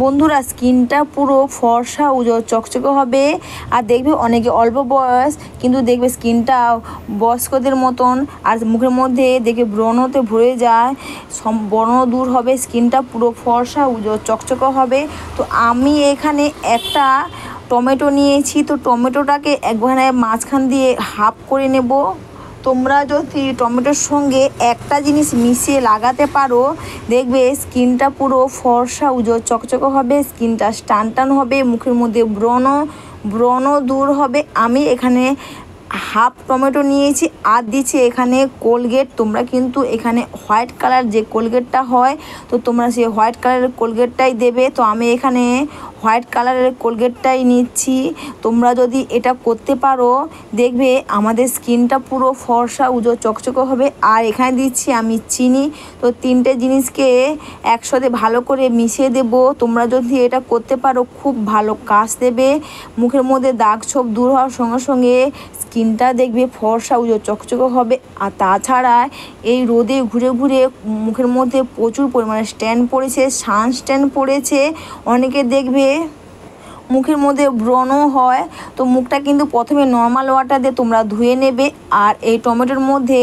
বন্ধুরা স্কিনটা পুরো ফর্সা উজ্জ্বল চকচকে হবে। আর দেখবে অনেকে অল্প বয়স কিন্তু দেখবে স্কিনটা বয়স্কদের মতন, আর মুখের মধ্যে দেখবে ব্রণতে ভরে যায়, ব্রণ দূর হবে, স্কিনটা পুরো ফর্সা উজ্জ্বল চকচকে হবে। তো আমি এখানে একটা টমেটো নিয়েছি, তো টমেটোটাকে একবারে মাঝখান দিয়ে হাফ করে নেব। তোমরা যদি টমেটোর সঙ্গে একটা জিনিস মিশিয়ে লাগাতে পারো, দেখবে স্কিনটা পুরো ফর্সা উজ্জ্বল চকচকে হবে, স্কিনটা টান হবে, মুখের মধ্যে ব্রণ দূর হবে। আমি এখানে হাফ টমেটো নিয়েছি আর দিচ্ছি এখানে কোলগেট। তোমরা কিন্তু এখানে হোয়াইট কালার যে কোলগেটটা হয়, তো তোমরা সেই হোয়াইট কালারের কোলগেটটাই দেবে। তো আমি এখানে হোয়াইট কালারের কোলগেটটাই নিচ্ছি। তোমরা যদি এটা করতে পারো, দেখবে আমাদের স্কিনটা পুরো ফর্সা উজ্জ্বল চকচকে হবে। আর এখানে দিচ্ছি আমি চিনি। তো তিনটে জিনিসকে একসাথে ভালো করে মিশিয়ে দেব। তোমরা যদি এটা করতে পারো খুব ভালো কাজ দেবে। মুখের মধ্যে দাগ ছোপ দূর হওয়ার সঙ্গে সঙ্গে স্কিনটা দেখবে ফর্সা উজ্জ্বল চকচকে হবে। আর তাছাড়া এই রোদে ঘুরে ঘুরে মুখের মধ্যে প্রচুর পরিমাণে স্ট্যান্ড পড়েছে, সানস্ট্যান্ড পড়েছে, অনেকে দেখবে মুখের মধ্যে ব্রণ হয়। তো মুখটা কিন্তু প্রথমে নর্মাল ওয়াটার দিয়ে তোমরা ধুয়ে নেবে, আর এই টমেটোর মধ্যে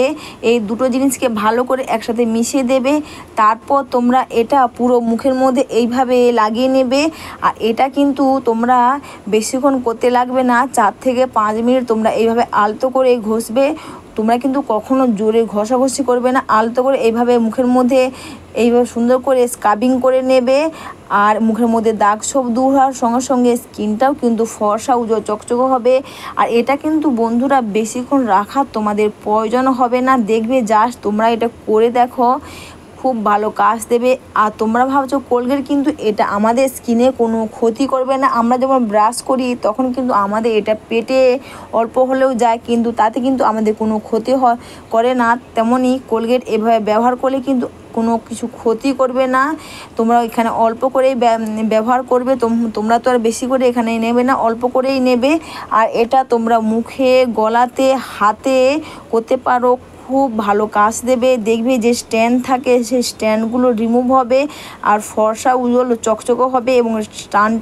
এই দুটো জিনিসকে ভালো করে একসাথে মিশিয়ে দেবে। তারপর তোমরা এটা পুরো মুখের মধ্যে এইভাবে লাগিয়ে নেবে। আর এটা কিন্তু তোমরা বেশিক্ষণ করতে লাগবে না, 4 থেকে 5 মিনিট তোমরা এইভাবে আলতো করে ঘষবে। তোমরা কিন্তু কখনো জোরে ঘষাঘষি করবে না, আলতো করে এইভাবে মুখের মধ্যে এইভাবে সুন্দর করে স্ক্রাবিং করে নেবে। আর মুখের মধ্যে দাগ ছোপ দূর হওয়ার সঙ্গে সঙ্গে স্কিনটাও কিন্তু ফর্সা উজ্জ্বল চকচকে হবে। আর এটা কিন্তু বন্ধুরা বেশিক্ষণ রাখার তোমাদের প্রয়োজন হবে না, দেখবে জাস্ট তোমরা এটা করে দেখো, খুব ভালো কাজ দেবে। আর তোমরা ভাবছো কোলগেট, কিন্তু এটা আমাদের স্কিনে কোনো ক্ষতি করবে না। আমরা যখন ব্রাশ করি তখন কিন্তু আমাদের এটা পেটে অল্প হলেও যায়, কিন্তু তাতে কিন্তু আমাদের কোনো ক্ষতি করে না। তেমনই কোলগেট এভাবে ব্যবহার করলে কিন্তু কোনো কিছু ক্ষতি করবে না। তোমরা এখানে অল্প করেই ব্যবহার করবে। তোমরা তো আর বেশি করে এখানে নেবে না, অল্প করেই নেবে। আর এটা তোমরা মুখে, গলাতে, হাতে করতে পারো, খুব ভালো কাজ দেবে। দেখবে যে স্ট্যান্ড থাকে সেই স্ট্যান্ডগুলো রিমুভ হবে, আর ফর্সা উজ্জ্বল চকচকে হবে এবং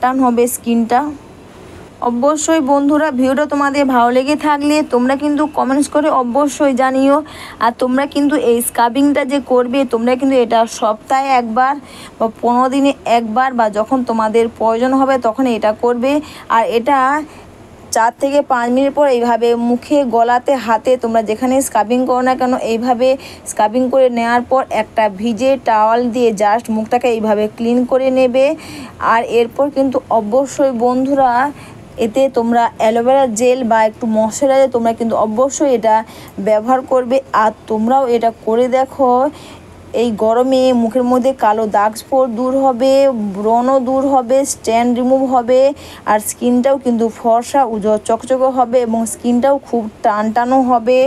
টান হবে স্কিনটা। অবশ্যই বন্ধুরা ভিডিওটা তোমাদের ভালো লেগে থাকলে তোমরা কিন্তু কমেন্টস করে অবশ্যই জানিও। আর তোমরা কিন্তু এই স্ক্রাবিংটা যে করবে, তোমরা কিন্তু এটা সপ্তাহে একবার বা 15 দিনে একবার বা যখন তোমাদের প্রয়োজন হবে তখন এটা করবে। আর এটা 4 থেকে 5 মিনিট পর এইভাবে মুখে, গলাতে, হাতে তোমরা যেখানে স্ক্রাবিং করো না কেন, এইভাবে স্ক্রাবিং করে নেওয়ার পর একটা ভিজে টাওয়াল দিয়ে জাস্ট মুখটাকে এইভাবে ক্লিন করে নেবে। আর এরপর কিন্তু অবশ্যই বন্ধুরা এতে তোমরা অ্যালোভেরা জেল বা একটু ময়শ্চারাইজার তোমরা কিন্তু অবশ্যই এটা ব্যবহার করবে। আর তোমরাও এটা করে দেখো, এই গরমে মুখের মধ্যে কালো দাগ স্পট দূর হবে, ব্রণ দূর হবে, স্ট্যান্ড রিমুভ হবে, আর স্কিনটাও কিন্তু ফর্সা উজ্জ্বল চকচকে হবে এবং স্কিনটাও খুব টানটানও হবে।